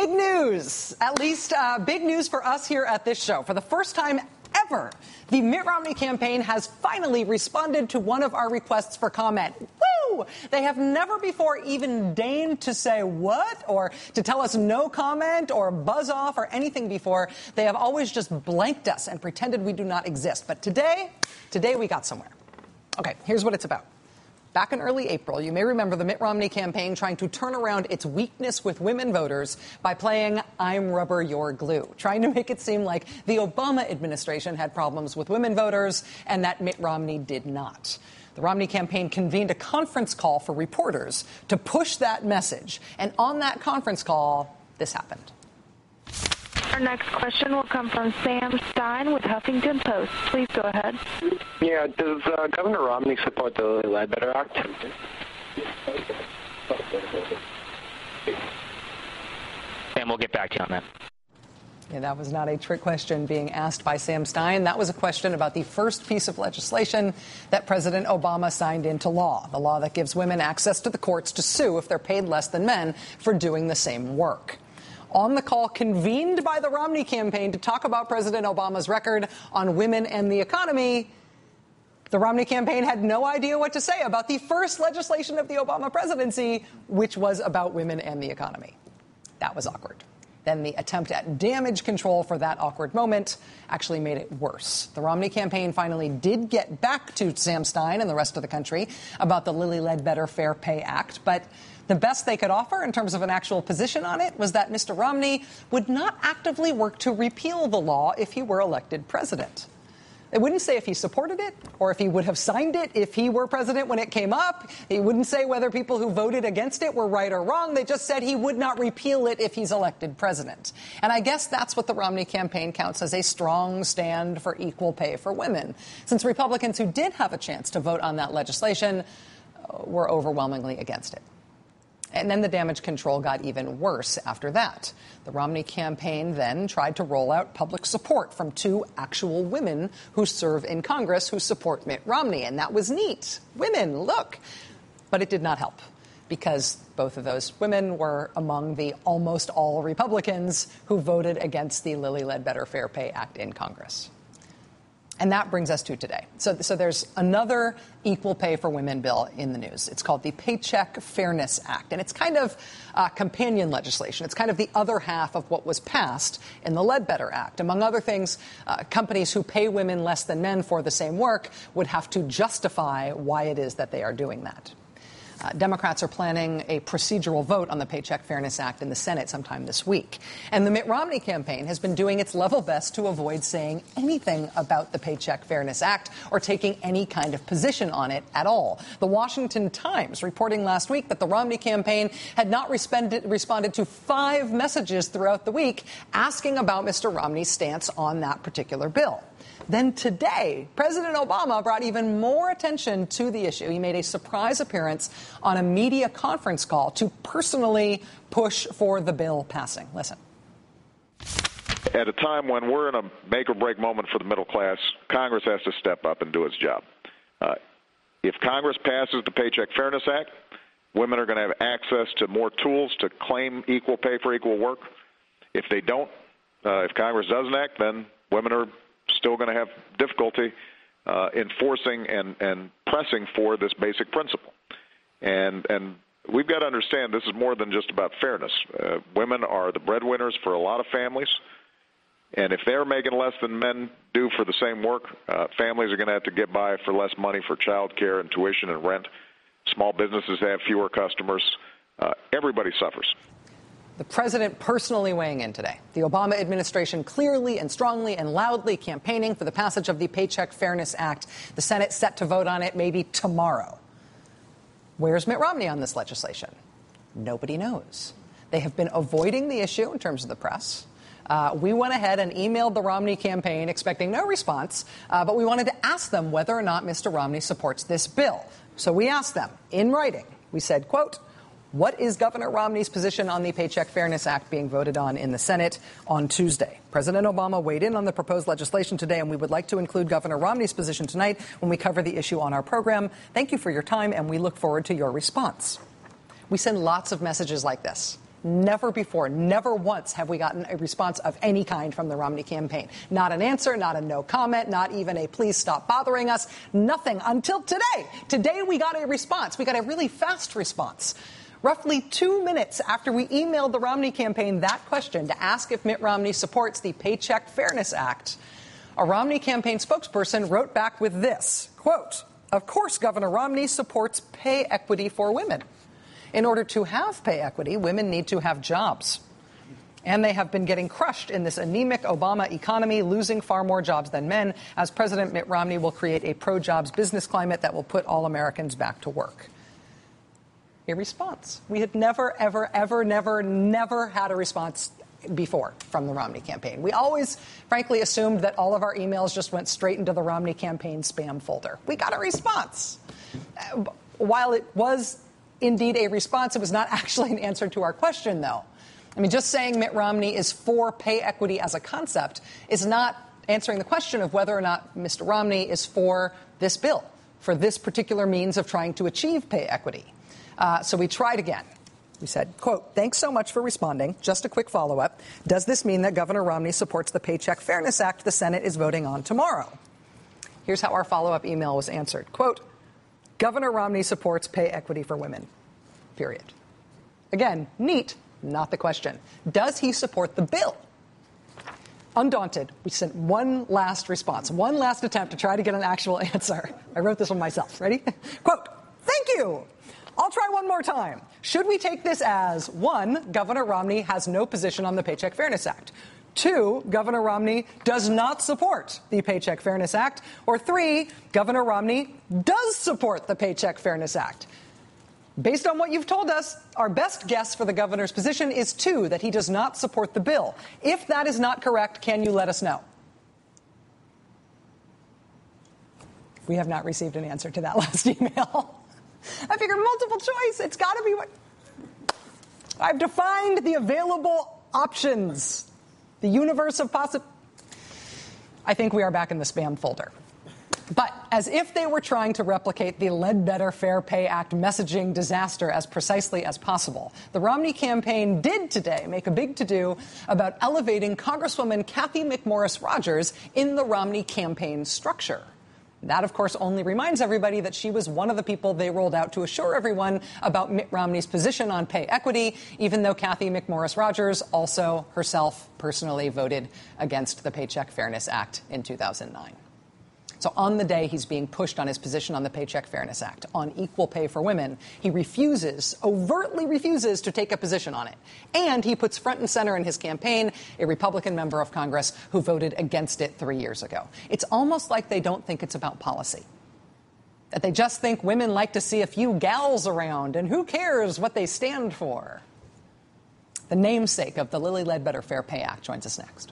Big news, at least big news for us here at this show. For the first time ever, the Mitt Romney campaign has finally responded to one of our requests for comment. Woo! They have never before even deigned to say what or to tell us no comment or buzz off or anything before. They have always just blanked us and pretended we do not exist. But today we got somewhere. Okay, here's what it's about. Back in early April, you may remember the Mitt Romney campaign trying to turn around its weakness with women voters by playing I'm rubber, you're glue, trying to make it seem like the Obama administration had problems with women voters and that Mitt Romney did not. The Romney campaign convened a conference call for reporters to push that message. And on that conference call, this happened. Our next question will come from Sam Stein with Huffington Post. Please go ahead. Yeah, does Governor Romney support the Lilly Ledbetter Act? And we'll get back to you on that. Yeah, that was not a trick question being asked by Sam Stein. That was a question about the first piece of legislation that President Obama signed into law, the law that gives women access to the courts to sue if they're paid less than men for doing the same work. On the call convened by the Romney campaign to talk about President Obama's record on women and the economy, the Romney campaign had no idea what to say about the first legislation of the Obama presidency, which was about women and the economy. That was awkward. Then the attempt at damage control for that awkward moment actually made it worse. The Romney campaign finally did get back to Sam Stein and the rest of the country about the Lilly Ledbetter Fair Pay Act, but the best they could offer in terms of an actual position on it was that Mr. Romney would not actively work to repeal the law if he were elected president. They wouldn't say if he supported it or if he would have signed it if he were president when it came up. He wouldn't say whether people who voted against it were right or wrong. They just said he would not repeal it if he's elected president. And I guess that's what the Romney campaign counts as a strong stand for equal pay for women, since Republicans who did have a chance to vote on that legislation were overwhelmingly against it. And then the damage control got even worse after that. The Romney campaign then tried to roll out public support from two actual women who serve in Congress who support Mitt Romney. And that was neat. Women, look. But it did not help because both of those women were among the almost all Republicans who voted against the Lilly Ledbetter Fair Pay Act in Congress. And that brings us to today. So there's another equal pay for women bill in the news. It's called the Paycheck Fairness Act. And it's kind of companion legislation. It's kind of the other half of what was passed in the Ledbetter Act. Among other things, companies who pay women less than men for the same work would have to justify why it is that they are doing that. Democrats are planning a procedural vote on the Paycheck Fairness Act in the Senate sometime this week. And the Mitt Romney campaign has been doing its level best to avoid saying anything about the Paycheck Fairness Act or taking any kind of position on it at all. The Washington Times reporting last week that the Romney campaign had not responded to 5 messages throughout the week asking about Mr. Romney's stance on that particular bill. Then today, President Obama brought even more attention to the issue. He made a surprise appearance on a media conference call to personally push for the bill passing. Listen. At a time when we're in a make-or-break moment for the middle class, Congress has to step up and do its job. If Congress passes the Paycheck Fairness Act, women are going to have access to more tools to claim equal pay for equal work. If they don't, if Congress doesn't act, then women are still going to have difficulty enforcing and pressing for this basic principle. And we've got to understand this is more than just about fairness. Women are the breadwinners for a lot of families. And if they're making less than men do for the same work, families are going to have to get by for less money for child care and tuition and rent. Small businesses have fewer customers. Everybody suffers. The president personally weighing in today. The Obama administration clearly and strongly and loudly campaigning for the passage of the Paycheck Fairness Act. The Senate set to vote on it maybe tomorrow. Where's Mitt Romney on this legislation? Nobody knows. They have been avoiding the issue in terms of the press. We went ahead and emailed the Romney campaign expecting no response, but we wanted to ask them whether or not Mr. Romney supports this bill. So we asked them in writing. We said, quote, what is Governor Romney's position on the Paycheck Fairness Act being voted on in the Senate on Tuesday? President Obama weighed in on the proposed legislation today, and we would like to include Governor Romney's position tonight when we cover the issue on our program. Thank you for your time, and we look forward to your response. We send lots of messages like this. Never before, never once have we gotten a response of any kind from the Romney campaign. Not an answer, not a no comment, not even a please stop bothering us, nothing until today. Today we got a response. We got a really fast response. Roughly 2 minutes after we emailed the Romney campaign that question to ask if Mitt Romney supports the Paycheck Fairness Act, a Romney campaign spokesperson wrote back with this, quote, "Of course, Governor Romney supports pay equity for women. In order to have pay equity, women need to have jobs. And they have been getting crushed in this anemic Obama economy, losing far more jobs than men, as President Mitt Romney will create a pro-jobs business climate that will put all Americans back to work." A response. We had never had a response before from the Romney campaign. We always, frankly, assumed that all of our emails just went straight into the Romney campaign spam folder. We got a response. While it was indeed a response, it was not actually an answer to our question, though. I mean, just saying Mitt Romney is for pay equity as a concept is not answering the question of whether or not Mr. Romney is for this bill, for this particular means of trying to achieve pay equity. So we tried again. We said, quote, "Thanks so much for responding. Just a quick follow-up. Does this mean that Governor Romney supports the Paycheck Fairness Act the Senate is voting on tomorrow?" Here's how our follow-up email was answered. Quote, "Governor Romney supports pay equity for women, period." Again, neat, not the question. Does he support the bill? Undaunted, we sent one last response, one last attempt to try to get an actual answer. I wrote this one myself. Ready? Quote, "Thank you. I'll try one more time. Should we take this as, 1, Governor Romney has no position on the Paycheck Fairness Act, 2, Governor Romney does not support the Paycheck Fairness Act, or 3, Governor Romney does support the Paycheck Fairness Act?" Based on what you've told us, our best guess for the governor's position is 2, that he does not support the bill. If that is not correct, can you let us know? We have not received an answer to that last email. I figured multiple choice. It's got to be what I've defined the available options, the universe of possible. I think we are back in the spam folder. But as if they were trying to replicate the Ledbetter Fair Pay Act messaging disaster as precisely as possible, the Romney campaign did today make a big to-do about elevating Congresswoman Cathy McMorris Rodgers in the Romney campaign structure. That, of course, only reminds everybody that she was one of the people they rolled out to assure everyone about Mitt Romney's position on pay equity, even though Cathy McMorris Rodgers also herself personally voted against the Paycheck Fairness Act in 2009. So on the day he's being pushed on his position on the Paycheck Fairness Act, on equal pay for women, he overtly refuses to take a position on it. And he puts front and center in his campaign a Republican member of Congress who voted against it 3 years ago. It's almost like they don't think it's about policy. That they just think women like to see a few gals around, and who cares what they stand for? The namesake of the Lilly Ledbetter Fair Pay Act joins us next.